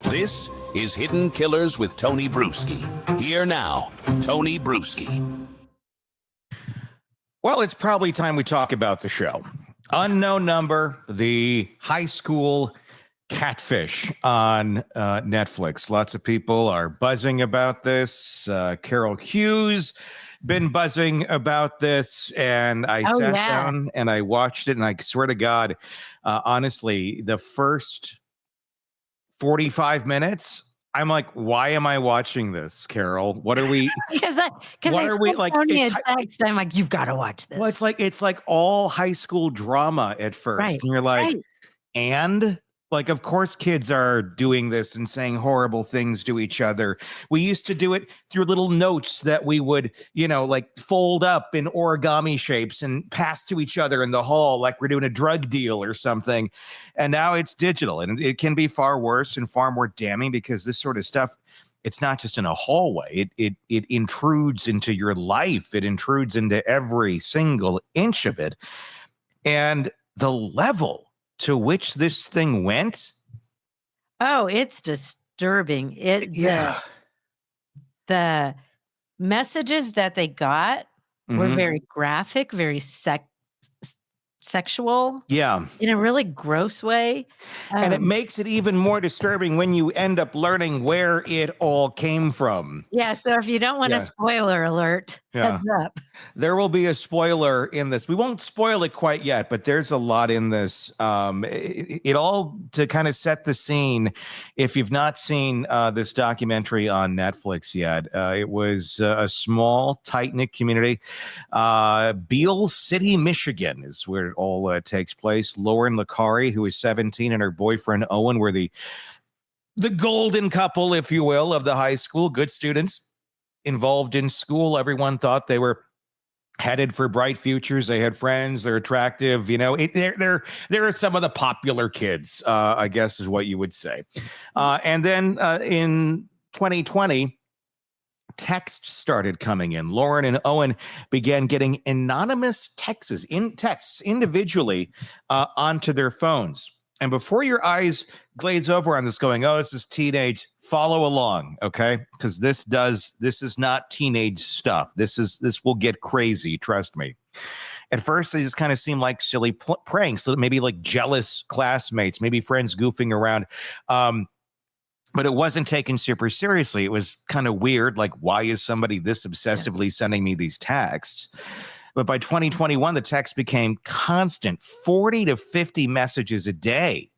This is Hidden Killers with Tony Brueski. Here now, Tony Brueski. Well, it's probably time we talk about the show. Unknown Number, the High School Catfish on Netflix. Lots of people are buzzing about this. Carol Hughes been buzzing about this, and I sat down and I watched it, and I swear to God, honestly, the first 45 minutes, I'm like, why am I watching this, Carol? What are we? Because I like? I'm like, you've got to watch this. Well, it's like all high school drama at first, right, and you're like, right. And like, of course, kids are doing this and saying horrible things to each other. We used to do it through little notes that we would, like fold up in origami shapes and pass to each other in the hall like we're doing a drug deal or something. And now it's digital, and it can be far worse and far more damning because this sort of stuff, it's not just in a hallway. It intrudes into your life. It intrudes into every single inch of it. And the level to which this thing went. Oh, it's disturbing. The messages that they got were very graphic, very sexual. Yeah. In a really gross way. And it makes it even more disturbing when you end up learning where it all came from. Yeah. So if you don't want a spoiler alert, heads up. There will be a spoiler in this. We won't spoil it quite yet, but there's a lot in this. It all to kind of set the scene. If you've not seen this documentary on Netflix yet, it was a small, tight-knit community. Beal City, Michigan is where it all takes place. Lauren Licari, who is 17, and her boyfriend Owen were the golden couple, if you will, of the high school. Good students involved in school. Everyone thought they were headed for bright futures. They had friends. They're attractive. They're some of the popular kids, I guess is what you would say. And then in 2020, texts started coming in. Lauren and Owen began getting anonymous texts individually onto their phones. And before your eyes glaze over on this going, oh, this is teenage, follow along, okay? Because this is not teenage stuff. This will get crazy, trust me. At first, they just kind of seem like silly pranks, so maybe like jealous classmates, maybe friends goofing around. But it wasn't taken super seriously. It was kind of weird. Like, why is somebody this obsessively sending me these texts? But by 2021, the text became constant, 40 to 50 messages a day.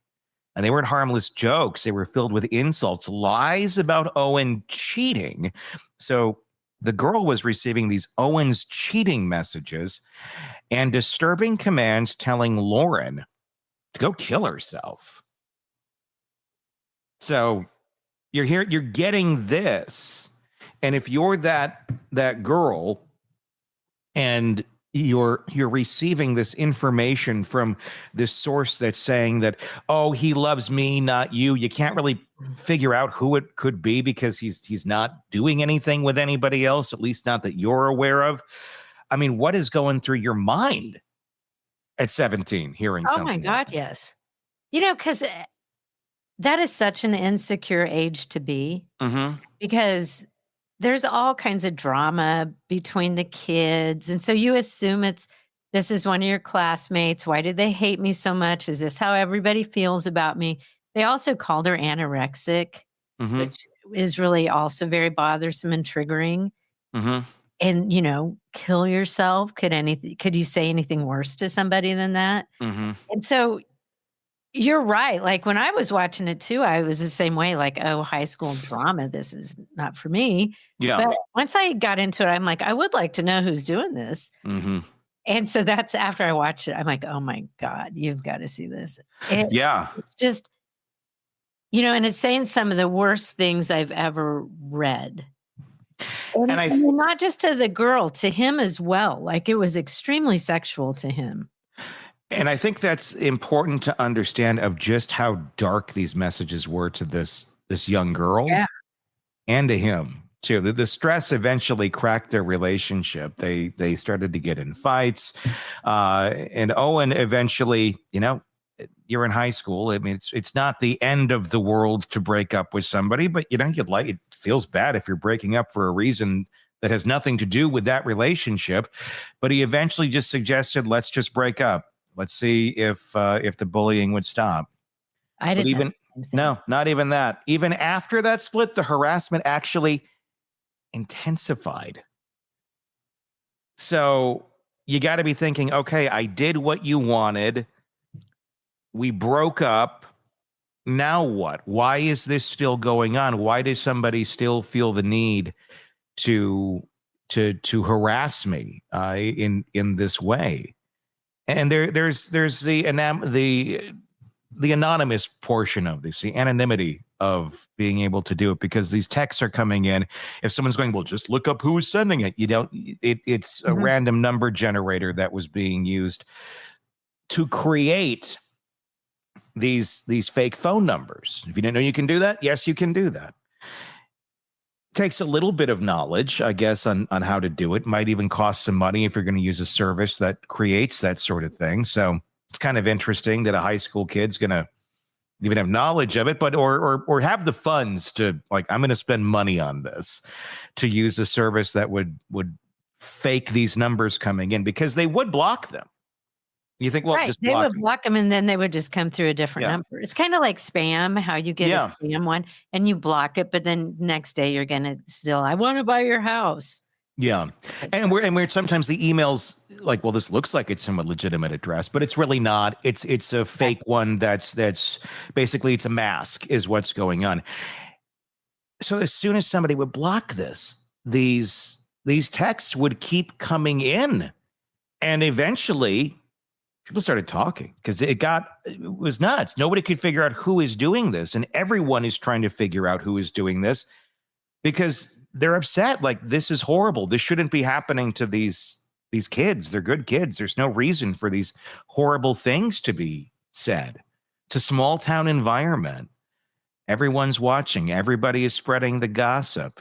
And they weren't harmless jokes. They were filled with insults, lies about Owen cheating. So the girl was receiving these Owen's cheating messages and disturbing commands telling Lauren to go kill herself. So you're here, you're getting this. And if you're that girl and you're receiving this information from this source that's saying that, oh, he loves me, not you. You can't really figure out who it could be because he's not doing anything with anybody else, at least not that you're aware of. I mean, what is going through your mind at 17 hearing something? Oh my God, yes. Because that is such an insecure age to be, because there's all kinds of drama between the kids. And so you assume this is one of your classmates. Why do they hate me so much? Is this how everybody feels about me? They also called her anorexic, which is really also very bothersome and triggering. And, kill yourself. Could you say anything worse to somebody than that? And so you're right. Like when I was watching it too, I was the same way, like, oh, high school drama, this is not for me. Yeah. But once I got into it, I'm like, I would like to know who's doing this. And so that's after I watched it, I'm like, oh my God, you've got to see this. It's just, and it's saying some of the worst things I've ever read. And not just to the girl, to him as well. Like it was extremely sexual to him. And I think that's important to understand of just how dark these messages were to this young girl and to him too. The stress eventually cracked their relationship. They started to get in fights. And Owen eventually, you're in high school. I mean, it's not the end of the world to break up with somebody, but it feels bad if you're breaking up for a reason that has nothing to do with that relationship. But he eventually just suggested, let's just break up. Let's see if the bullying would stop. I didn't. No, not even that. Even after that split, the harassment actually intensified. So you got to be thinking, okay, I did what you wanted. We broke up. Now what? Why is this still going on? Why does somebody still feel the need to harass me in this way? And there's the anonymous portion of this, the anonymity of being able to do it, because these texts are coming in. If someone's going, well, just look up who is sending it. It's a random number generator that was being used to create these fake phone numbers. If you didn't know you can do that, yes, you can do that. Takes a little bit of knowledge, I guess, on how to do it. Might even cost some money if you're going to use a service that creates that sort of thing. So it's kind of interesting that a high school kid's going to even have knowledge of it, but or have the funds to, like, I'm going to spend money on this, to use a service that would fake these numbers coming in, because they would block them. You think, well, just they would block them, and then they would just come through a different number. It's kind of like spam, how you get a spam one and you block it, but then next day you're gonna still, I want to buy your house. Yeah, and we're sometimes the emails like, well, this looks like it's from a legitimate address, but it's really not. It's a fake one. That's basically, it's a mask, is what's going on. So as soon as somebody would block this, these texts would keep coming in, and eventually people started talking, because it was nuts. Nobody could figure out who is doing this, and everyone is trying to figure out who is doing this, because they're upset. Like, this is horrible. This shouldn't be happening to these kids. They're good kids. There's no reason for these horrible things to be said. It's a small town environment. Everyone's watching. Everybody is spreading the gossip.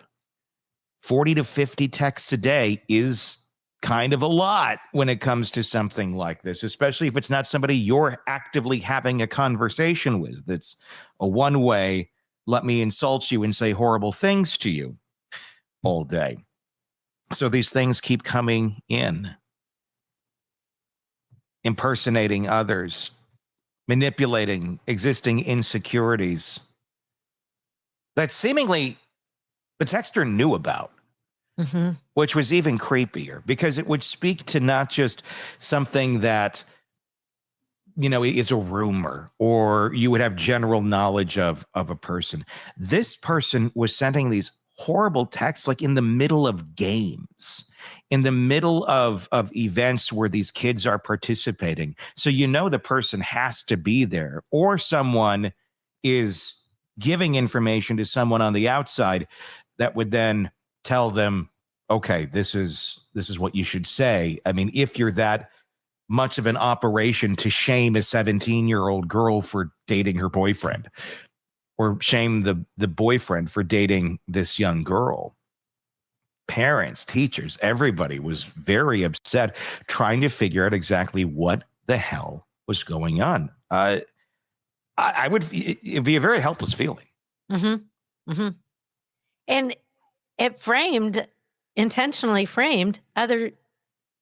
40 to 50 texts a day is kind of a lot when it comes to something like this, especially if it's not somebody you're actively having a conversation with. That's a one-way, let me insult you and say horrible things to you all day. So these things keep coming in, impersonating others, manipulating existing insecurities that seemingly the texter knew about. Which was even creepier, because it would speak to not just something that, is a rumor, or you would have general knowledge of a person. This person was sending these horrible texts, like in the middle of games, in the middle of events where these kids are participating. So the person has to be there, or someone is giving information to someone on the outside that would then tell them, okay, this is what you should say. I mean, if you're that much of an operation to shame a 17-year-old girl for dating her boyfriend, or shame the boyfriend for dating this young girl. Parents, teachers, everybody was very upset, trying to figure out exactly what the hell was going on. It'd be a very helpless feeling. And it intentionally framed other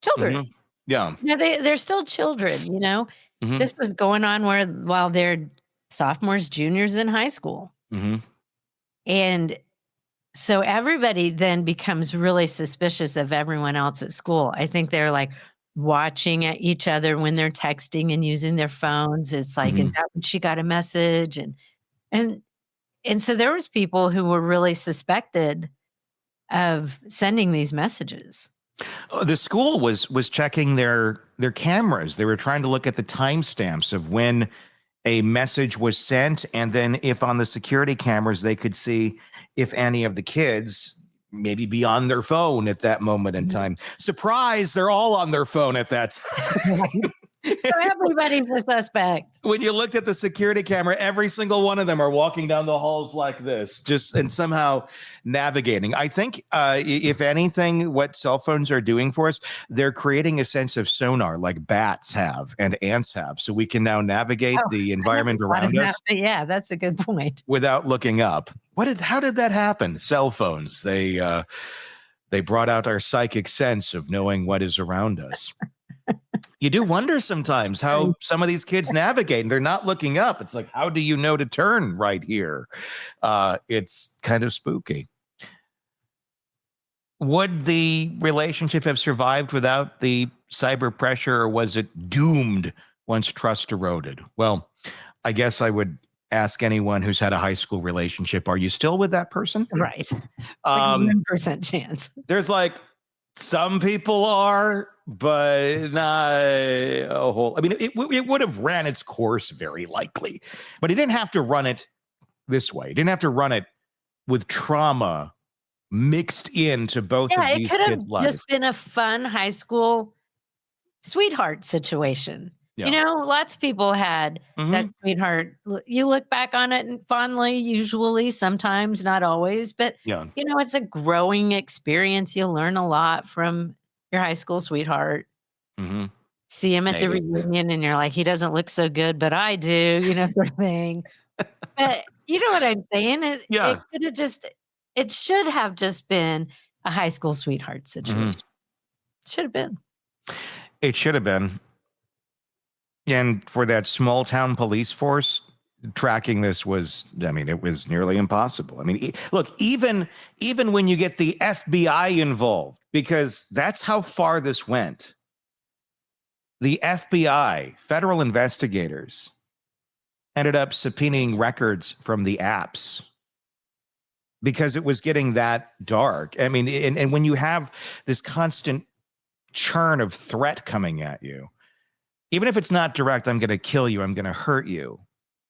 children. Yeah. They're still children, This was going on while they're sophomores, juniors in high school. And so everybody then becomes really suspicious of everyone else at school. I think they're like watching at each other when they're texting and using their phones. It's like, is that when she got a message? And so there was people who were really suspected of sending these messages. The school was checking their cameras. They were trying to look at the timestamps of when a message was sent, and then if on the security cameras they could see if any of the kids maybe be on their phone at that moment in time. Surprise, they're all on their phone at that time. So everybody's a suspect. When you looked at the security camera, every single one of them are walking down the halls like this, and somehow navigating. I think, if anything, what cell phones are doing for us, they're creating a sense of sonar like bats have and ants have. So we can now navigate the environment around us. Yeah, that's a good point. Without looking up. How did that happen? Cell phones. They brought out our psychic sense of knowing what is around us. You do wonder sometimes how some of these kids navigate, and they're not looking up. It's like, how do you know to turn right here? It's kind of spooky. Would the relationship have survived without the cyber pressure, or was it doomed once trust eroded? Well, I guess I would ask anyone who's had a high school relationship, are you still with that person? Right. Like 1% chance. There's like, some people are, but not a whole. I mean, it would have ran its course very likely, but it didn't have to run it this way. It didn't have to run it with trauma mixed into both of these kids' lives. It could have just been a fun high school sweetheart situation. Yeah. You know, lots of people had that sweetheart. You look back on it and fondly, usually, sometimes, not always, but you know, it's a growing experience. You learn a lot from your high school sweetheart. See him at the reunion and you're like, he doesn't look so good, but I do, you know, sort of thing. But you know what I'm saying? It could have it should have just been a high school sweetheart situation. Should have been. It should have been. And for that small town police force, tracking this was, I mean, it was nearly impossible. I mean, look, even when you get the FBI involved, because that's how far this went. The FBI, federal investigators, ended up subpoenaing records from the apps because it was getting that dark. I mean, and when you have this constant churn of threat coming at you, even if it's not direct, I'm going to kill you, I'm going to hurt you.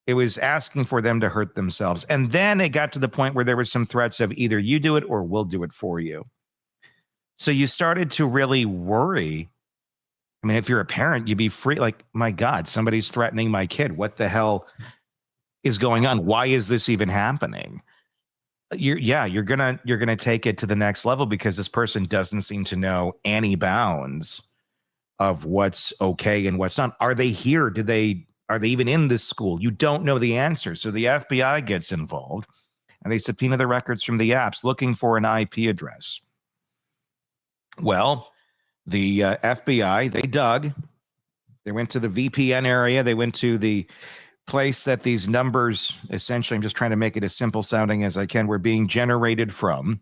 It was asking for them to hurt themselves. And then it got to the point where there was some threats of either you do it or we'll do it for you. So you started to really worry. I mean, if you're a parent, you'd be free. Like, my God, somebody's threatening my kid. What the hell is going on? Why is this even happening? You're gonna take it to the next level because this person doesn't seem to know any bounds of what's okay and what's not. Are they here? Are they even in this school? You don't know the answer. So the FBI gets involved and they subpoena the records from the apps looking for an IP address. Well, the FBI, they dug. They went to the VPN area. They went to the place that these numbers, essentially, I'm just trying to make it as simple sounding as I can, were being generated from.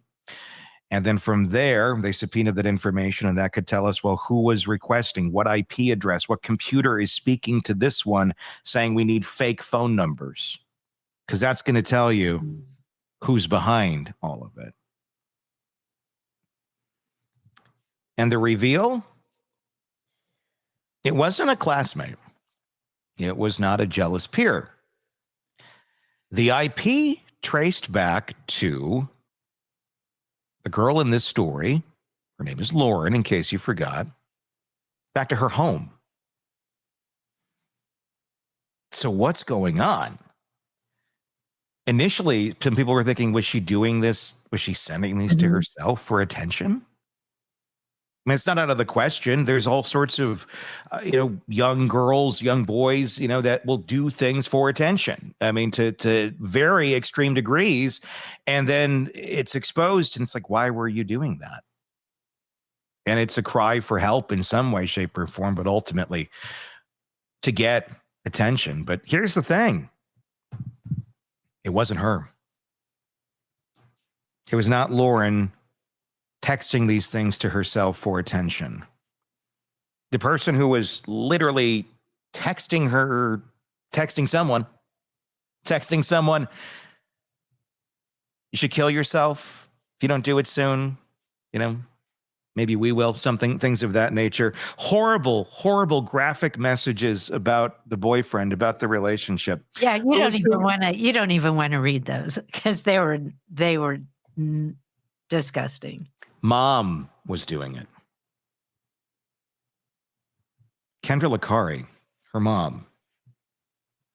And then from there, they subpoenaed that information, and that could tell us, well, who was requesting, what IP address, what computer is speaking to this one saying we need fake phone numbers, because that's going to tell you who's behind all of it. And the reveal, it wasn't a classmate. It was not a jealous peer. The IP traced back to the girl in this story. Her name is Lauren, in case you forgot. Back to her home. So what's going on? Initially, some people were thinking, was she doing this? Was she sending these to herself for attention? I mean, it's not out of the question. There's all sorts of, young girls, young boys, that will do things for attention. I mean, to very extreme degrees. And then it's exposed. And it's like, why were you doing that? And it's a cry for help in some way, shape, or form, but ultimately to get attention. But here's the thing. It wasn't her. It was not Lauren texting these things to herself for attention. The person who was literally texting someone, you should kill yourself if you don't do it soon. Maybe we will, things of that nature. Horrible, horrible graphic messages about the boyfriend, about the relationship. Yeah, you don't even want to read those because they were disgusting. Mom was doing it. Kendra Licari, her mom.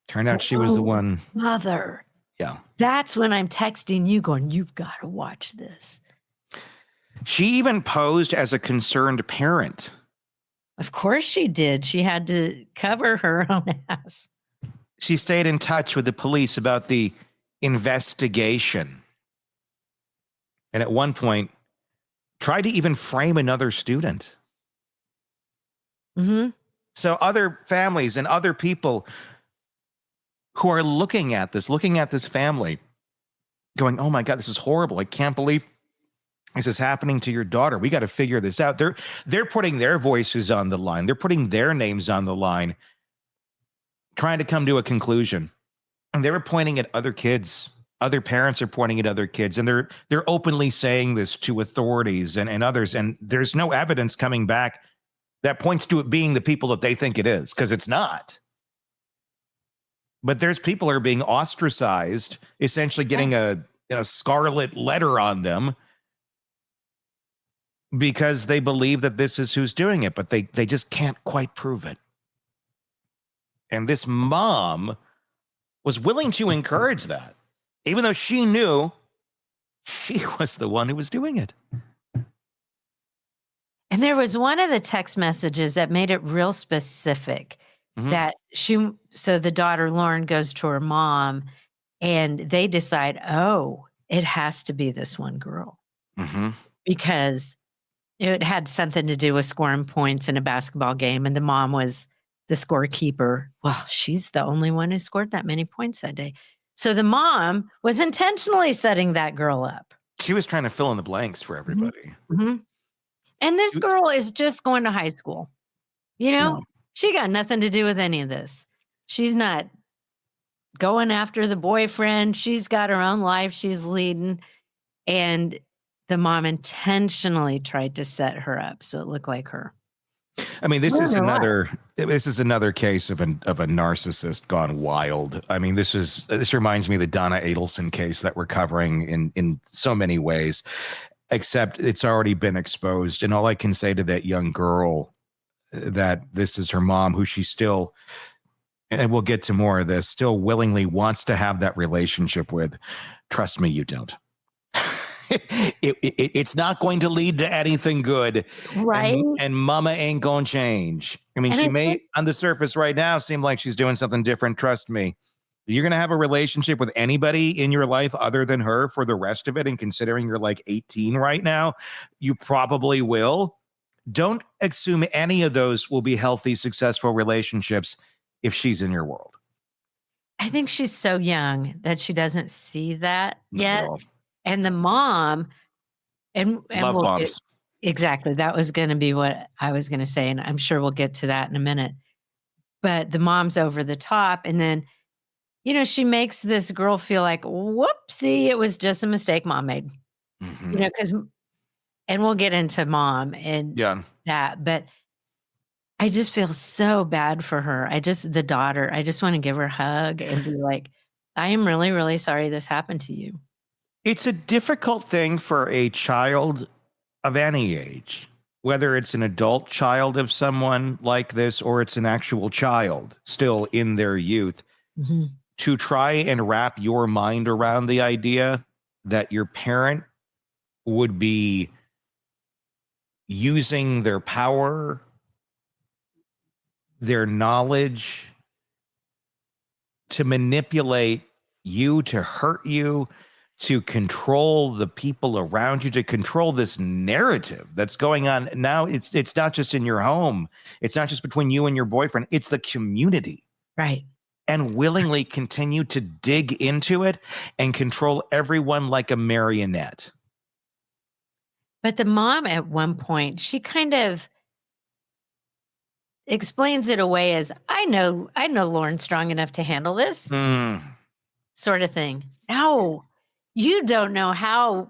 Turned out she was the one. Mother. Yeah. That's when I'm texting you going, you've got to watch this. She even posed as a concerned parent. Of course she did. She had to cover her own ass. She stayed in touch with the police about the investigation. And at one point, tried to even frame another student. Mm-hmm. So other families and other people who are looking at this family, going, oh my God, this is horrible. I can't believe this is happening to your daughter. We got to figure this out. They're putting their voices on the line. They're putting their names on the line, trying to come to a conclusion. And they were pointing at other kids. Other parents are pointing at other kids, and they're openly saying this to authorities and others. And there's no evidence coming back that points to it being the people that they think it is, because it's not. But there's people who are being ostracized, essentially getting a scarlet letter on them because they believe that this is who's doing it, but they just can't quite prove it. And this mom was willing to encourage that, even though she knew she was the one who was doing it. And there was one of the text messages that made it real specific. Mm-hmm. That so the daughter Lauren goes to her mom and they decide, oh, it has to be this one girl. Mm-hmm. Because it had something to do with scoring points in a basketball game. And the mom was the scorekeeper. Well, she's the only one who scored that many points that day. So the mom was intentionally setting that girl up. She was trying to fill in the blanks for everybody. Mm-hmm. And this girl is just going to high school. Yeah. She got nothing to do with any of this. She's not going after the boyfriend. She's got her own life she's leading. And the mom intentionally tried to set her up so it looked like her. I mean, this is another case of a narcissist gone wild. I mean, this reminds me of the Donna Adelson case that we're covering in so many ways, except it's already been exposed. And all I can say to that young girl, that this is her mom, who she still, and we'll get to more of this, still willingly wants to have that relationship with. Trust me, you don't. It's not going to lead to anything good. Right. And mama ain't going to change. I mean, she may on the surface right now seem like she's doing something different. Trust me. You're going to have a relationship with anybody in your life other than her for the rest of it. And considering you're like 18 right now, you probably will. Don't assume any of those will be healthy, successful relationships if she's in your world. I think she's so young that she doesn't see that yet. And the mom, and love bombs. Exactly. That was going to be what I was going to say. And I'm sure we'll get to that in a minute. But the mom's over the top. And then, she makes this girl feel like, whoopsie, it was just a mistake mom made. Mm-hmm. And we'll get into mom and that. But I just feel so bad for her. The daughter, I just want to give her a hug and be like, I am really, really sorry this happened to you. It's a difficult thing for a child of any age, whether it's an adult child of someone like this or it's an actual child still in their youth, mm-hmm. to try and wrap your mind around the idea that your parent would be using their power, their knowledge to manipulate you, to hurt you, to control the people around you, to control this narrative that's going on now. It's not just in your home. It's not just between you and your boyfriend. It's the community. Right. And willingly continue to dig into it and control everyone like a marionette. But the mom at one point, she kind of explains it away as, I know Lauren's strong enough to handle this sort of thing. No, you don't know how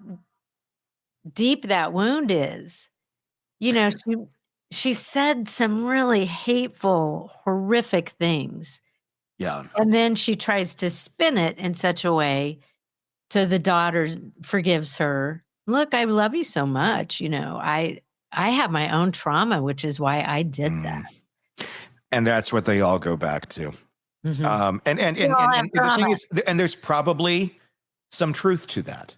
deep that wound is. She said some really hateful, horrific things. Yeah. And then she tries to spin it in such a way so the daughter forgives her. Look, I love you so much. I have my own trauma, which is why I did that. And that's what they all go back to. Mhm. And the thing is, and there's probably some truth to that.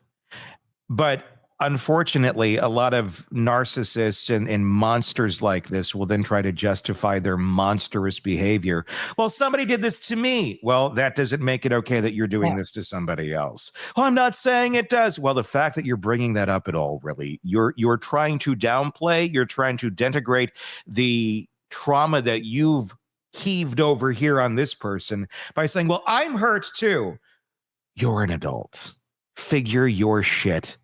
But unfortunately, a lot of narcissists and monsters like this will then try to justify their monstrous behavior. Well, somebody did this to me. Well, that doesn't make it okay that you're doing this to somebody else. Well, I'm not saying it does. Well, the fact that you're bringing that up at all, really, you're trying to downplay, you're trying to denigrate the trauma that you've heaved over here on this person by saying, well, I'm hurt too. You're an adult. Figure your shit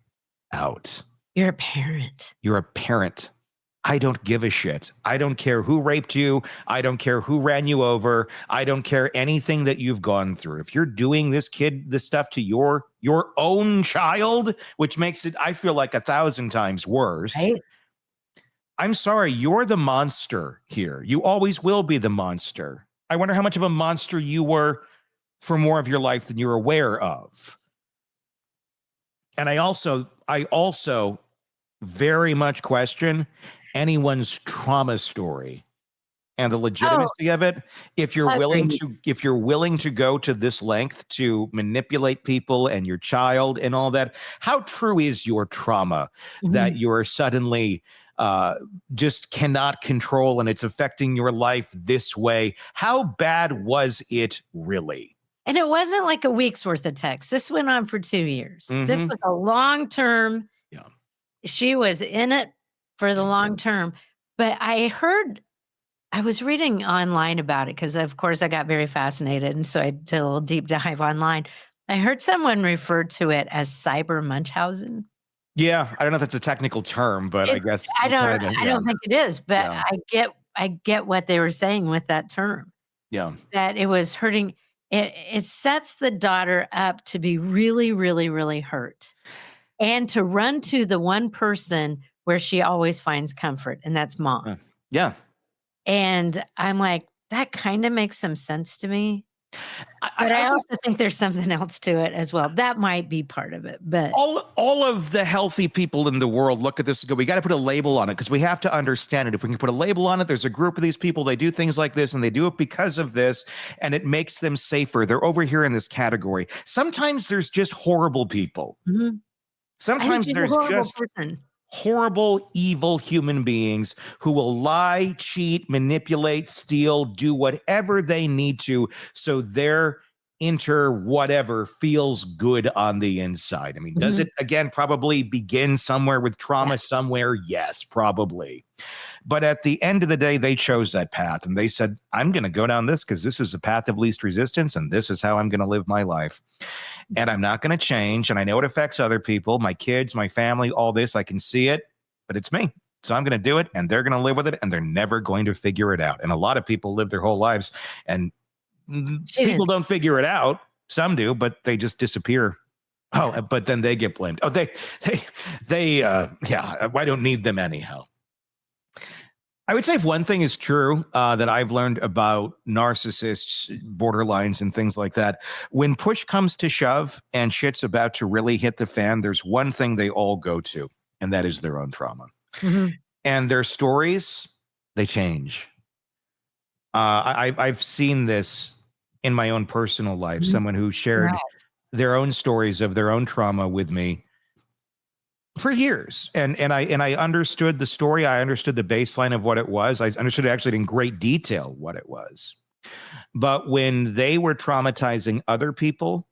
out. You're a parent. You're a parent. I don't give a shit. I don't care who raped you. I don't care who ran you over. I don't care anything that you've gone through. If you're doing this stuff to your own child, which makes it, I feel like 1,000 times worse. Right? I'm sorry, you're the monster here. You always will be the monster. I wonder how much of a monster you were for more of your life than you're aware of. And I also very much question anyone's trauma story and the legitimacy of it. If you're willing to go to this length to manipulate people and your child and all that, how true is your trauma that you're suddenly just cannot control and it's affecting your life this way? How bad was it really? And it wasn't like a week's worth of text. This went on for 2 years. This was a long term. Yeah. She was in it for the long term. But I was reading online about it because, of course, I got very fascinated. And so I did a little deep dive online. I heard someone refer to it as cyber Munchausen. Yeah. I don't know if that's a technical term, but I guess. I don't think it is. But I get what they were saying with that term. Yeah. That it was hurting. It sets the daughter up to be really, really, really hurt and to run to the one person where she always finds comfort, and that's mom. Yeah. And I'm like, that kind of makes some sense to me. But I also think there's something else to it as well. That might be part of it. But all of the healthy people in the world look at this and go, we got to put a label on it because we have to understand it. If we can put a label on it, there's a group of these people, they do things like this and they do it because of this, and it makes them safer. They're over here in this category. Sometimes there's just horrible people. Sometimes there's just horrible, evil human beings who will lie, cheat, manipulate, steal, do whatever they need to so their whatever feels good on the inside. I mean, does it, again, probably begin somewhere with trauma somewhere? Yes, probably. But at the end of the day, they chose that path and they said, I'm going to go down this because this is the path of least resistance and this is how I'm going to live my life. And I'm not going to change. And I know it affects other people, my kids, my family, all this. I can see it, but it's me. So I'm going to do it and they're going to live with it and they're never going to figure it out. And a lot of people live their whole lives and people don't figure it out. Some do, but they just disappear. Oh, but then they get blamed. Oh, I don't need them anyhow. I would say if one thing is true that I've learned about narcissists, borderlines, and things like that, when push comes to shove and shit's about to really hit the fan, there's one thing they all go to, and that is their own trauma. And their stories, they change. I've seen this in my own personal life, someone who shared their own stories of their own trauma with me for years. And I understood the story. I understood the baseline of what it was. I understood actually in great detail what it was. But when they were traumatizing other people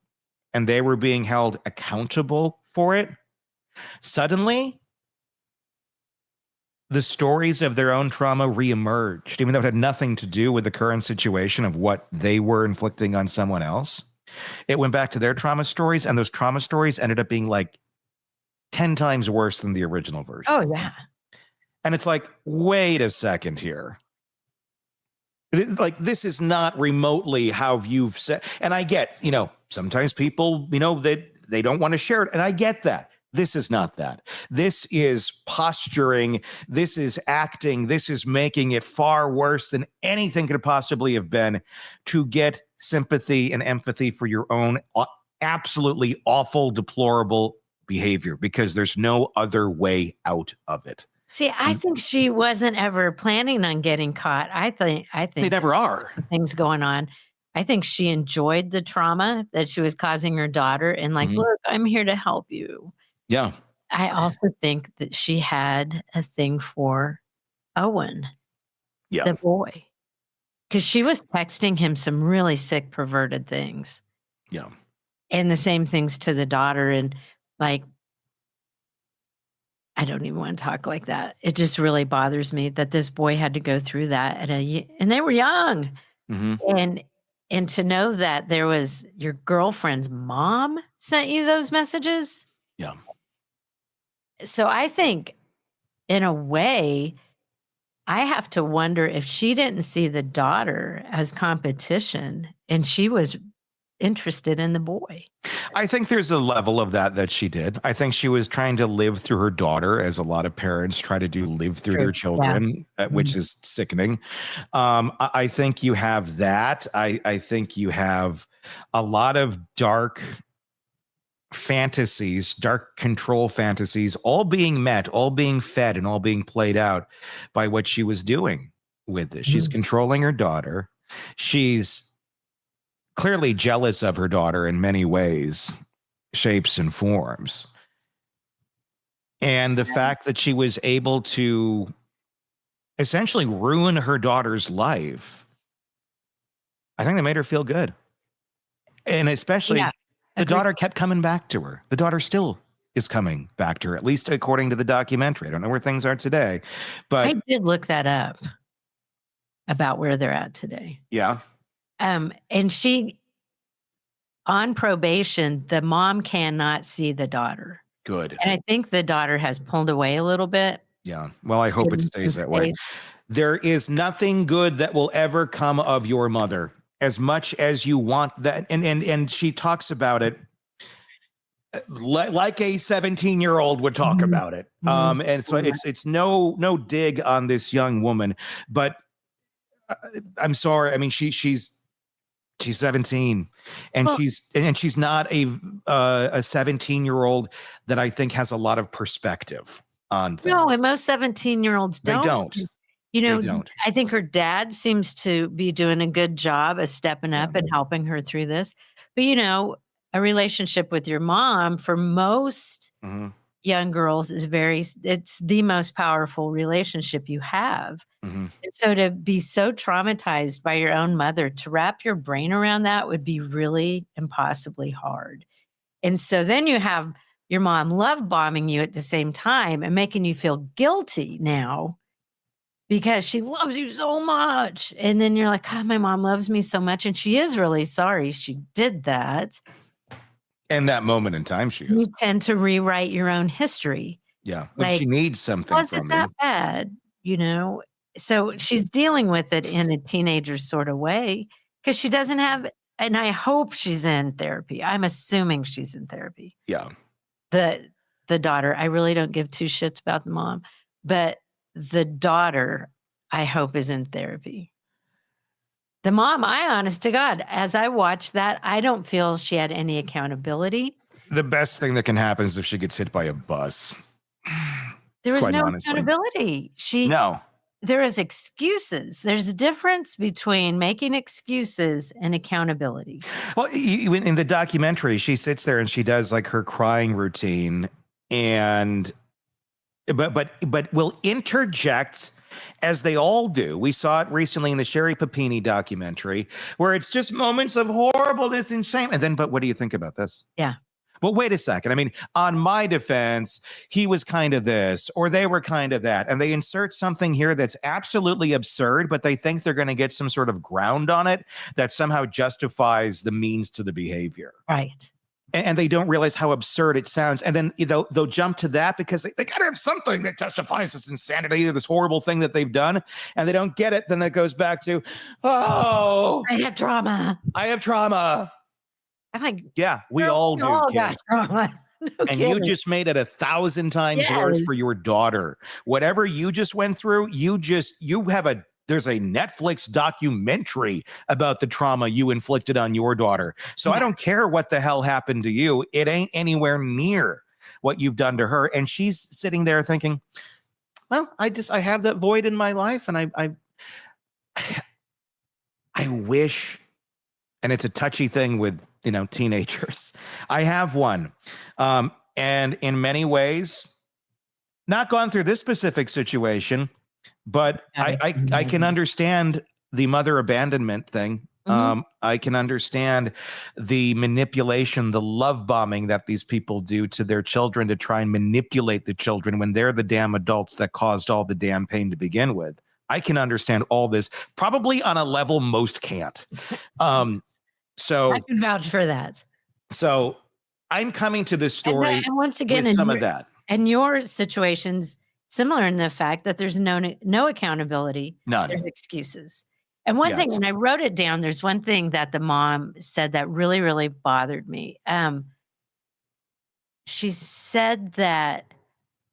and they were being held accountable for it, suddenly the stories of their own trauma reemerged, even though it had nothing to do with the current situation of what they were inflicting on someone else. It went back to their trauma stories, and those trauma stories ended up being like 10 times worse than the original version. Oh, yeah. And it's like, wait a second here. Like, this is not remotely how you've said. And I get, sometimes people, they don't want to share it. And I get that. This is not that. This is posturing. This is acting. This is making it far worse than anything could possibly have been to get sympathy and empathy for your own absolutely awful, deplorable behavior, because there's no other way out of it. See, I think she wasn't ever planning on getting caught. I think They never are. things going on. I think she enjoyed the trauma that she was causing her daughter and like, look, I'm here to help you. Yeah. I also think that she had a thing for Owen, the boy, because she was texting him some really sick, perverted things. Yeah. And the same things to the daughter. And like, I don't even want to talk like that. It just really bothers me that this boy had to go through that and they were young. And to know that there was your girlfriend's mom sent you those messages. Yeah. So I think in a way, I have to wonder if she didn't see the daughter as competition and she was interested in the boy. I think there's a level of that she did. I think she was trying to live through her daughter, as a lot of parents try to do, live through their children, which is sickening. I think you have that. I think you have a lot of dark fantasies, dark control fantasies, all being met, all being fed, and all being played out by what she was doing with this. She's controlling her daughter. She's clearly jealous of her daughter in many ways, shapes, and forms. And the fact that she was able to essentially ruin her daughter's life, I think that made her feel good. And especially the daughter kept coming back to her. The daughter still is coming back to her, at least according to the documentary. I don't know where things are today, but I did look that up about where they're at today. Yeah. And she, on probation, the mom cannot see the daughter. Good. And I think the daughter has pulled away a little bit. Yeah. Well, I hope it stays that way. There is nothing good that will ever come of your mother, as much as you want that. And she talks about it like a 17-year-old would talk about it. And so it's no dig on this young woman, but I'm sorry. I mean, she's 17, and she's not a 17-year-old that I think has a lot of perspective on things. No, and most 17-year-olds don't. They don't. You know, They don't. I think her dad seems to be doing a good job of stepping up and helping her through this. But, you know, a relationship with your mom for most young girls is it's the most powerful relationship you have. And so to be so traumatized by your own mother, to wrap your brain around that would be really impossibly hard. And so then you have your mom love bombing you at the same time and making you feel guilty now because she loves you so much. And then you're like, oh, my mom loves me so much. And she is really sorry she did that. In that moment in time, she is. You tend to rewrite your own history. Yeah. But she needs something was from it that bad? You know? So she's dealing with it in a teenager sort of way because she doesn't have, and I hope she's in therapy. I'm assuming she's in therapy. Yeah. The daughter, I really don't give two shits about the mom, but the daughter, I hope, is in therapy. The mom, honest to God, as I watched that, I don't feel she had any accountability. The best thing that can happen is if she gets hit by a bus. There was no accountability. There is excuses. There's a difference between making excuses and accountability. Well, in the documentary, she sits there and she does like her crying routine, and but will interject, as they all do. We saw it recently in the Sherry Papini documentary, where it's just moments of horribleness and shame. And then, but what do you think about this? Yeah. Well, wait a second. I mean, on my defense, he was kind of this, or they were kind of that. And they insert something here that's absolutely absurd, but they think they're going to get some sort of ground on it that somehow justifies the means to the behavior. Right. And they don't realize how absurd it sounds. And then they'll jump to that because they got to have something that justifies this insanity, this horrible thing that they've done. And they don't get it. Then that goes back to, oh, I have trauma. I'm like, yeah, we all do, kids. No and kidding. You just made it 1,000 times worse for your daughter. Whatever you just went through, there's a Netflix documentary about the trauma you inflicted on your daughter. So I don't care what the hell happened to you. It ain't anywhere near what you've done to her. And she's sitting there thinking, I have that void in my life, and I wish, and it's a touchy thing with, teenagers. I have one. And in many ways, not gone through this specific situation, but I can understand the mother abandonment thing. I can understand the manipulation, the love bombing that these people do to their children to try and manipulate the children when they're the damn adults that caused all the damn pain to begin with. I can understand all this, probably on a level most can't. So I can vouch for that. So I'm coming to this story and once again, with some of that. And your situation's similar in the fact that there's no accountability. None. There's excuses. And one thing, and I wrote it down, there's one thing that the mom said that really, really bothered me. She said that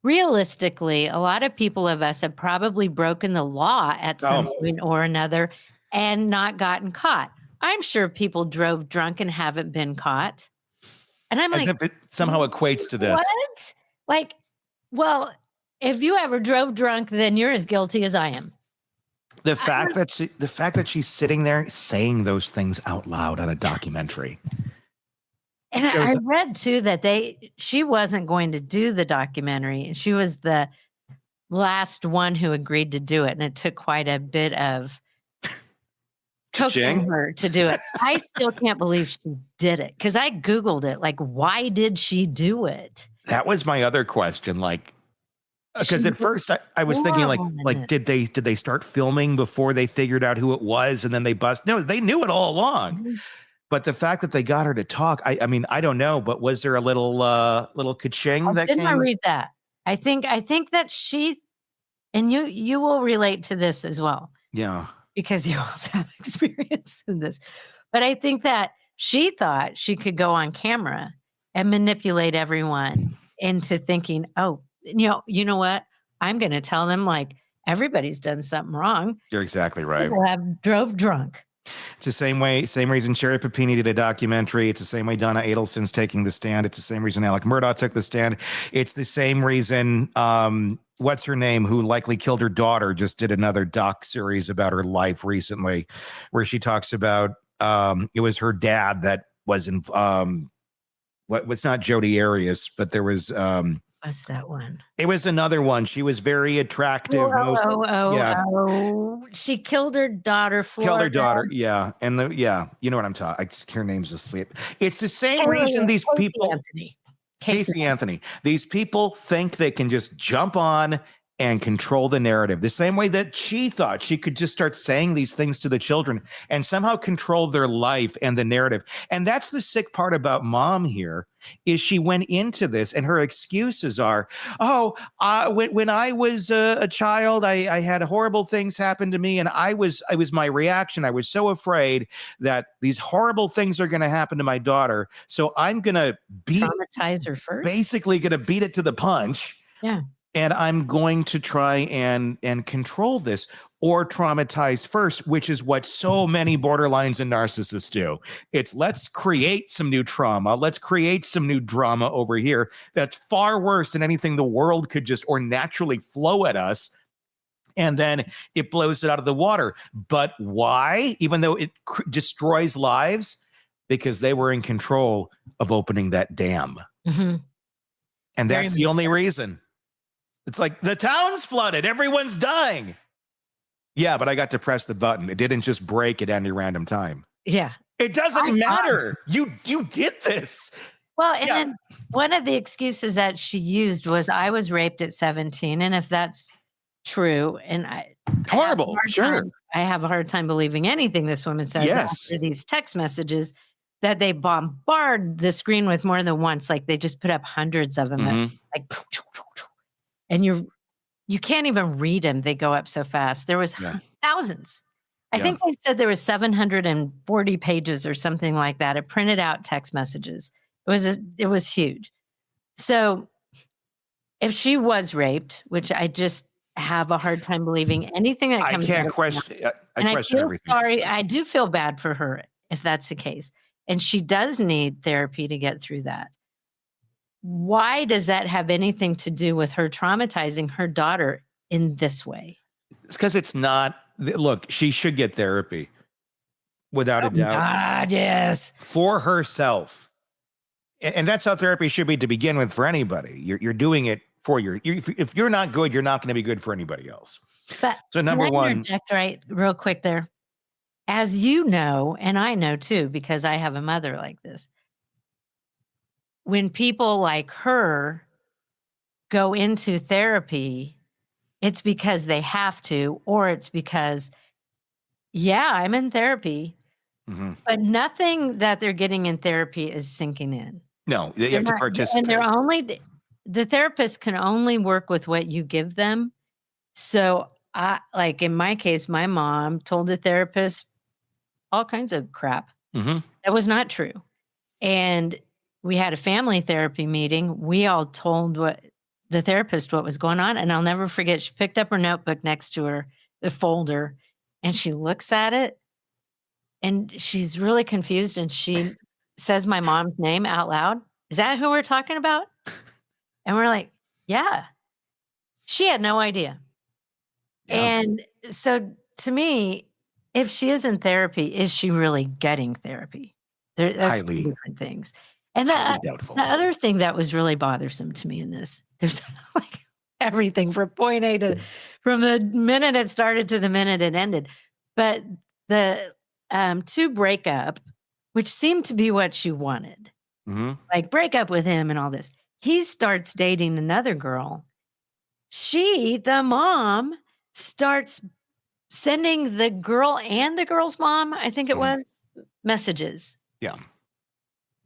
realistically, a lot of people of us have probably broken the law at some point or another and not gotten caught. I'm sure people drove drunk and haven't been caught. And I'm as if it somehow equates to this. What? Like, well, if you ever drove drunk, then you're as guilty as I am. The fact that she's sitting there saying those things out loud on a documentary. And I read too that she wasn't going to do the documentary, and she was the last one who agreed to do it. And it took quite a bit of cooking her to do it. I still can't believe she did it, because I Googled it. Like, why did she do it? That was my other question. Like, because at first I was thinking like did they start filming before they figured out who it was and then they bust? No, they knew it all along. But the fact that they got her to talk, I mean, I don't know, but was there a little ka-ching that didn't came? I read that? I think that she, and you will relate to this as well. Yeah. Because you also have experience in this. But I think that she thought she could go on camera and manipulate everyone into thinking, oh, you know what? I'm going to tell them like everybody's done something wrong. You're exactly right. People have drove drunk. It's the same reason Sherry Papini did a documentary. It's the same way Donna Adelson's taking the stand. It's the same reason Alec Murdaugh took the stand. It's the same reason, what's her name, who likely killed her daughter, just did another doc series about her life recently, where she talks about it was her dad that was in what's not Jodi Arias, but there was what's that one? It was another one. She was very attractive. She killed her daughter. Florida. Killed her daughter. Yeah. And you know what I'm talking. I just hear names asleep. It's the same reason these people. Casey Anthony. These people think they can just jump on and control the narrative the same way that she thought she could just start saying these things to the children and somehow control their life and the narrative. And that's the sick part about mom here, is she went into this and her excuses are, when I was a child, I had horrible things happen to me. And it was my reaction. I was so afraid that these horrible things are going to happen to my daughter. So I'm going to traumatize her first, basically going to beat it to the punch. Yeah. And I'm going to try and control this or traumatize first, which is what so many borderlines and narcissists do. It's let's create some new trauma. Let's create some new drama over here. That's far worse than anything the world could just or naturally flow at us. And then it blows it out of the water. But why? Even though it destroys lives, because they were in control of opening that dam. Mm-hmm. And that's the only reason. It's like the town's flooded. Everyone's dying. Yeah, but I got to press the button. It didn't just break at any random time. Yeah. It doesn't matter. You did this. Well, and then one of the excuses that she used was I was raped at 17. And if that's true, and horrible, sure. I have a hard time believing anything this woman says after these text messages that they bombard the screen with more than once. Like they just put up hundreds of them. Mm-hmm. Like, and you can't even read them. They go up so fast. There was thousands. I think they said there was 740 pages or something like that. It printed out text messages. It was huge. So if she was raped, which I just have a hard time believing anything that comes out. I can't question. I feel sorry. I do feel bad for her if that's the case. And she does need therapy to get through that. Why does that have anything to do with her traumatizing her daughter in this way. It's because it's not. Look, she should get therapy, without a doubt. God, yes. For herself. And that's how therapy should be to begin with for anybody. You're doing it for if you're not good, you're not going to be good for anybody else. But so number can I one, interject right real quick there. As you know, and I know too, because I have a mother like this. When people like her go into therapy, it's because they have to, or it's because, yeah, I'm in therapy, but nothing that they're getting in therapy is sinking in. No, they have to participate. And the therapist can only work with what you give them. So like in my case, my mom told the therapist all kinds of crap. That was not true. And we had a family therapy meeting. We all told the therapist what was going on. And I'll never forget, she picked up her notebook next to her, the folder, and she looks at it and she's really confused. And she says my mom's name out loud. Is that who we're talking about? And we're like, yeah. She had no idea. Yeah. And so to me, if she is in therapy, is she really getting therapy? That's two different things. And the other thing that was really bothersome to me in this, there's like everything from point A from the minute it started to the minute it ended. But the to break up, which seemed to be what she wanted, like break up with him and all this. He starts dating another girl. The mom, starts sending the girl and the girl's mom, I think it was, messages. Yeah.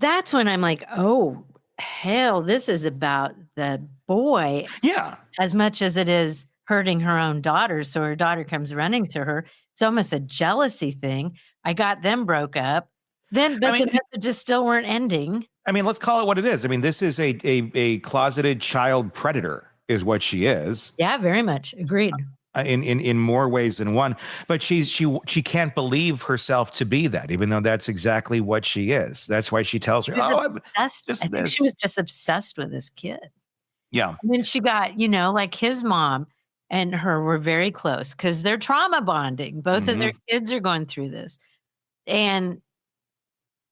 That's when I'm like, oh, hell, this is about the boy. Yeah. As much as it is hurting her own daughter. So her daughter comes running to her. It's almost a jealousy thing. I got them broke up. But the messages still weren't ending. I mean, let's call it what it is. I mean, this is a closeted child predator is what she is. Yeah, very much. Agreed. In more ways than one, but she can't believe herself to be that, even though that's exactly what she is. That's why she tells her, I think she was just obsessed with this kid. Yeah. And then she got, like his mom and her were very close because they're trauma bonding. Both of their kids are going through this. And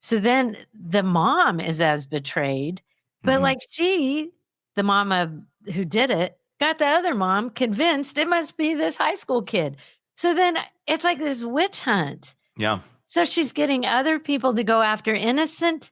so then the mom is as betrayed, but like the mama who did it, got the other mom convinced it must be this high school kid. So then it's like this witch hunt. Yeah. So she's getting other people to go after innocent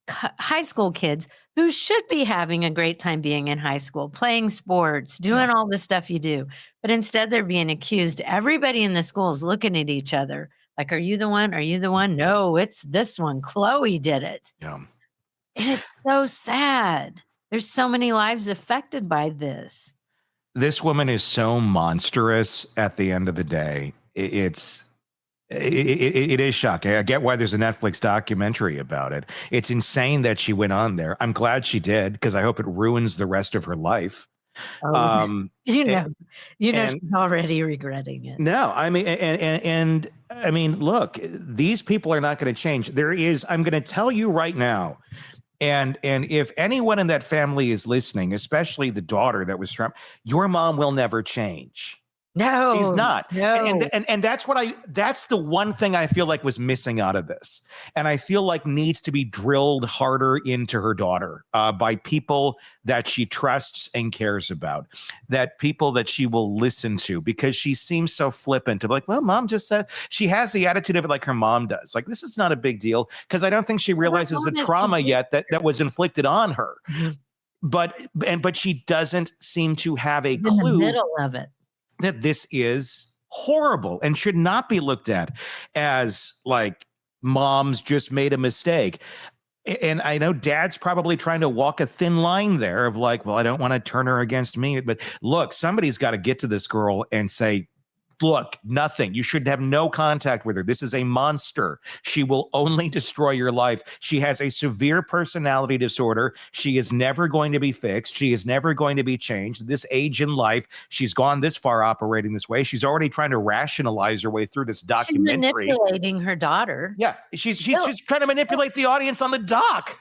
high school kids who should be having a great time being in high school, playing sports, doing all the stuff you do. But instead they're being accused. Everybody in the school is looking at each other like, are you the one? Are you the one? No, it's this one. Chloe did it. Yeah. And it's so sad. There's so many lives affected by this. This woman is so monstrous at the end of the day. It is shocking. I get why there's a Netflix documentary about it. It's insane that she went on there. I'm glad she did because I hope it ruins the rest of her life. She's already regretting it. No, I mean, and I mean, look, these people are not going to change. I'm going to tell you right now. And if anyone in that family is listening, especially the daughter that was Trump, your mom will never change. No, she's not. No. And that's the one thing I feel like was missing out of this. And I feel like needs to be drilled harder into her daughter by people that she trusts and cares about, that people that she will listen to, because she seems so flippant to be like, well, mom just said. She has the attitude of it like her mom does. Like, this is not a big deal, because I don't think she realizes the trauma yet that was inflicted on her. But she doesn't seem to have a clue in the middle of it that this is horrible and should not be looked at as like mom's just made a mistake. And I know dad's probably trying to walk a thin line there of like, well, I don't want to turn her against me. But look, somebody's got to get to this girl and say, look, nothing. You should have no contact with her. This is a monster. She will only destroy your life. She has a severe personality disorder. She is never going to be fixed. She is never going to be changed. This age in life, she's gone this far operating this way. She's already trying to rationalize her way through this documentary. She's manipulating her daughter. Yeah, she's trying to manipulate the audience on the doc.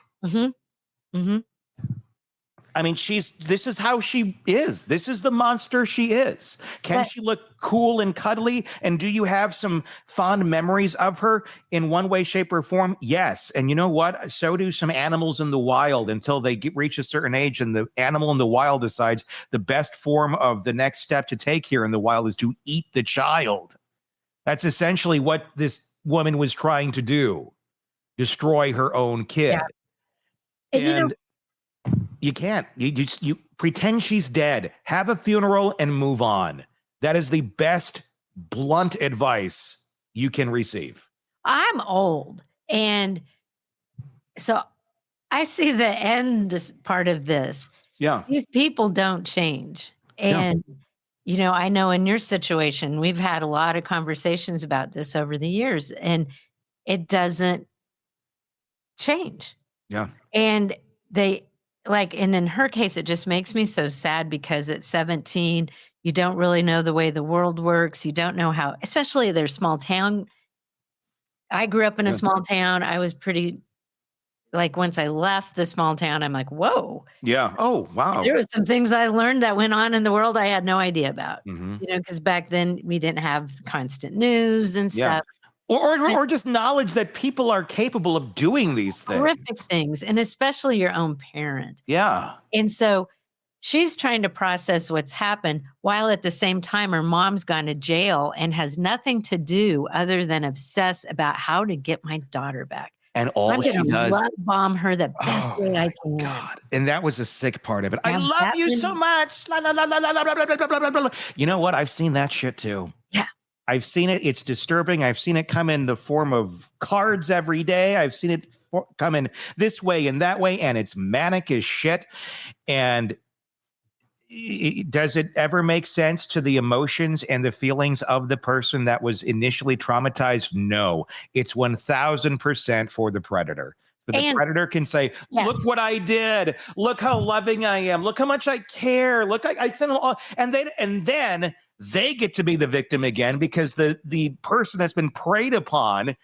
I mean, this is how she is. This is the monster she is. Can she look cool and cuddly? And do you have some fond memories of her in one way, shape, or form? Yes. And you know what? So do some animals in the wild until they reach a certain age and the animal in the wild decides the best form of the next step to take here in the wild is to eat the child. That's essentially what this woman was trying to do. Destroy her own kid. Yeah. And you can't. You pretend she's dead. Have a funeral and move on. That is the best blunt advice you can receive. I'm old, and so I see the end part of this. Yeah. These people don't change. And, I know in your situation, we've had a lot of conversations about this over the years, and it doesn't change. Yeah. And and in her case, it just makes me so sad because at 17, you don't really know the way the world works. You don't know how, especially their small town. I grew up in a small town. I was pretty, once I left the small town, I'm like, whoa. Yeah. Oh, wow. There were some things I learned that went on in the world I had no idea about, Mm-hmm. because back then we didn't have constant news and stuff. Or just knowledge that people are capable of doing these things. Horrific things, and especially your own parent. Yeah. And so she's trying to process what's happened while at the same time her mom's gone to jail and has nothing to do other than obsess about how to get my daughter back. And all she does, love bomb her the best way I can. God. And that was a sick part of it. I love you so much. La, la, la, la, la, la, la, la, la, la, la. You know what? I've seen that shit too. Yeah. I've seen it. It's disturbing. I've seen it come in the form of cards every day. I've seen it come in this way and that way. And it's manic as shit. And does it ever make sense to the emotions and the feelings of the person that was initially traumatized? No, it's 1000% for the predator. But the predator can say, look what I did. Look how loving I am. Look how much I care. Look, I sent all. And then they get to be the victim again because the person that's been preyed upon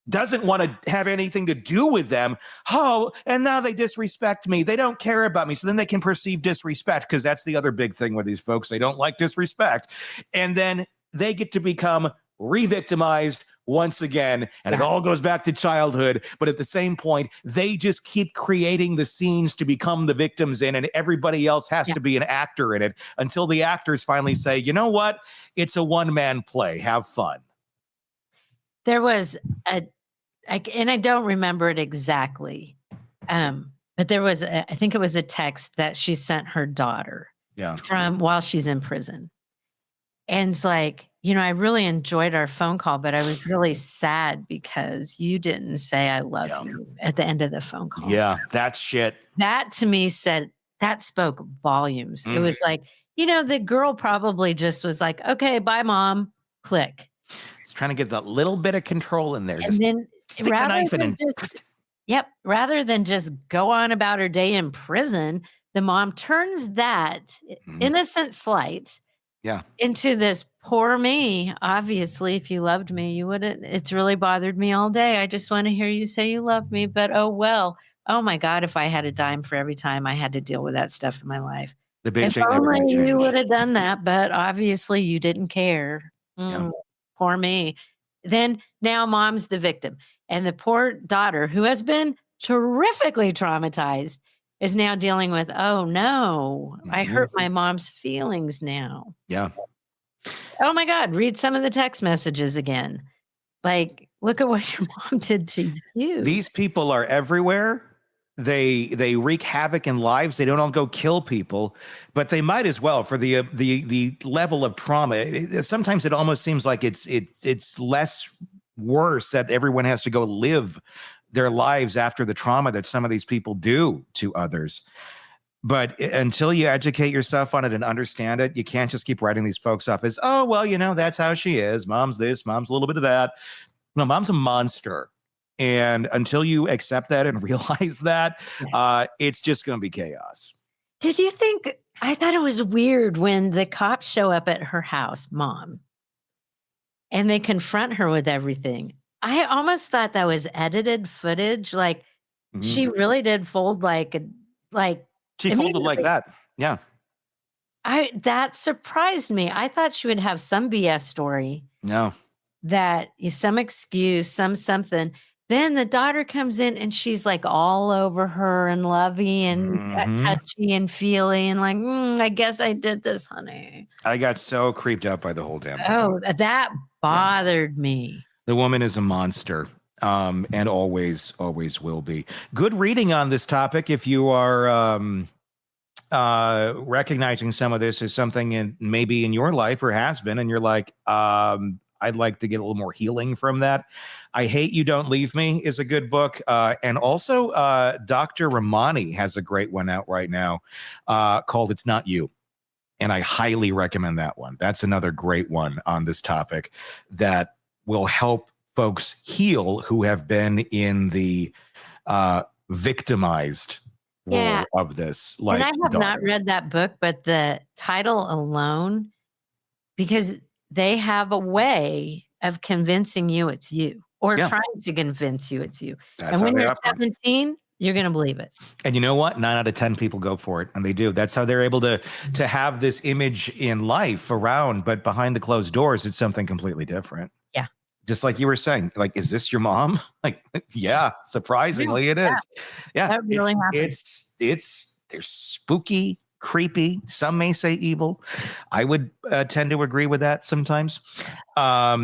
doesn't want to have anything to do with them. Oh, and now they disrespect me. They don't care about me. So then they can perceive disrespect because that's the other big thing with these folks. They don't like disrespect. And then they get to become re-victimized once again. And it all goes back to childhood. But at the same point, they just keep creating the scenes to become the victims in, and everybody else has to be an actor in it until the actors finally say, you know what? It's a one-man play. Have fun. There was and I don't remember it exactly, but there was, I think it was a text that she sent her daughter from while she's in prison. And it's like, I really enjoyed our phone call, but I was really sad because you didn't say I love you at the end of the phone call. Yeah, that's shit. That to me that spoke volumes. It was like, the girl probably just was like, okay, bye, mom, click. It's trying to get that little bit of control in there. And then rather than just go on about her day in prison, the mom turns that innocent slight into this poor me. Obviously, if you loved me, you wouldn't. It's really bothered me all day. I just want to hear you say you love me, but oh well. Oh my God, if I had a dime for every time I had to deal with that stuff in my life. The big if only you would have done that, but obviously you didn't care. Poor me. Then now mom's the victim. And the poor daughter, who has been terrifically traumatized, is now dealing with, oh no, I hurt my mom's feelings now. Yeah. Oh my God, read some of the text messages again. Like, look at what your mom did to you. These people are everywhere. They wreak havoc in lives. They don't all go kill people, but they might as well for the level of trauma. Sometimes it almost seems like it's less worse that everyone has to go live their lives after the trauma that some of these people do to others. But until you educate yourself on it and understand it, you can't just keep writing these folks off as, oh, well, that's how she is. Mom's this, mom's a little bit of that. No, mom's a monster. And until you accept that and realize that, it's just going to be chaos. Did you think, I thought it was weird when the cops show up at her house, mom, and they confront her with everything. I almost thought that was edited footage. Like she really did fold like She folded like that. Yeah. That surprised me. I thought she would have some BS story. No. That is some excuse, something. Then the daughter comes in and she's like all over her and lovey and touchy and feely and like, I guess I did this, honey. I got so creeped out by the whole damn thing. Oh, that bothered me. The woman is a monster. And always will be. Good reading on this topic. If you are recognizing some of this as something maybe in your life or has been, and you're like, I'd like to get a little more healing from that. I Hate You, Don't Leave Me is a good book. And also Dr. Ramani has a great one out right now called It's Not You. And I highly recommend that one. That's another great one on this topic that will help folks heal who have been in the victimized role of this. Like, and I have not read that book, but the title alone, because they have a way of convincing you it's you, or trying to convince you it's you. And when you're 17, you're going to believe it. And you know what? 9 out of 10 people go for it, and they do. That's how they're able to have this image in life around, but behind the closed doors, it's something completely different. Yeah. Just like you were saying, like, is this your mom? Like, yeah, surprisingly it is. Yeah. That really happens. They're spooky, creepy. Some may say evil. I would tend to agree with that sometimes. But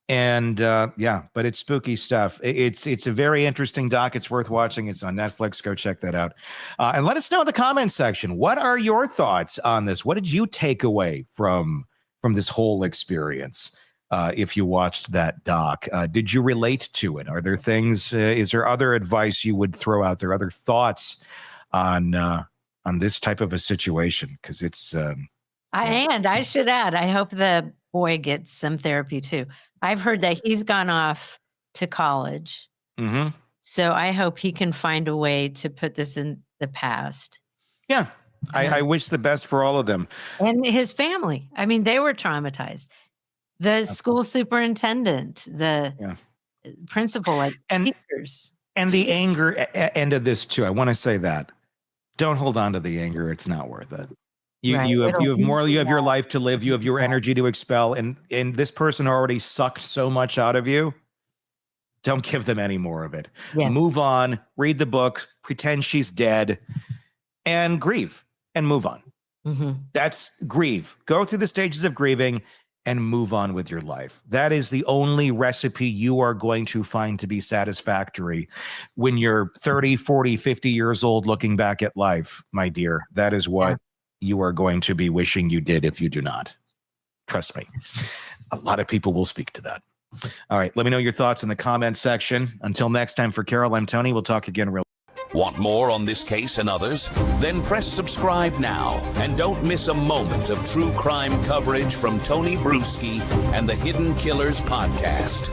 it's spooky stuff. It's a very interesting doc. It's worth watching. It's on Netflix. Go check that out. And let us know in the comments section. What are your thoughts on this? What did you take away from this whole experience? If you watched that doc, did you relate to it? Are there things, is there other advice you would throw out there? Other thoughts on this type of a situation? Because it's, I should add, I hope the boy gets some therapy too. I've heard that he's gone off to college. Mm-hmm. So I hope he can find a way to put this in the past. Yeah. I wish the best for all of them. And his family. I mean, they were traumatized. The school superintendent, the principal, like teachers. And the anger end of this too. I want to say that. Don't hold on to the anger. It's not worth it. You have your life to live. You have your energy to expel. And this person already sucked so much out of you. Don't give them any more of it. Yes. Move on, read the book, pretend she's dead, and grieve and move on. Mm-hmm. That's grieve. Go through the stages of grieving and move on with your life. That is the only recipe you are going to find to be satisfactory when you're 30, 40, 50 years old looking back at life, my dear. That is what you are going to be wishing you did if you do not. Trust me. A lot of people will speak to that. All right. Let me know your thoughts in the comment section. Until next time, for Carol, I'm Tony. We'll talk again real. Want more on this case and others? Then press subscribe now and don't miss a moment of true crime coverage from Tony Brueski and the Hidden Killers podcast.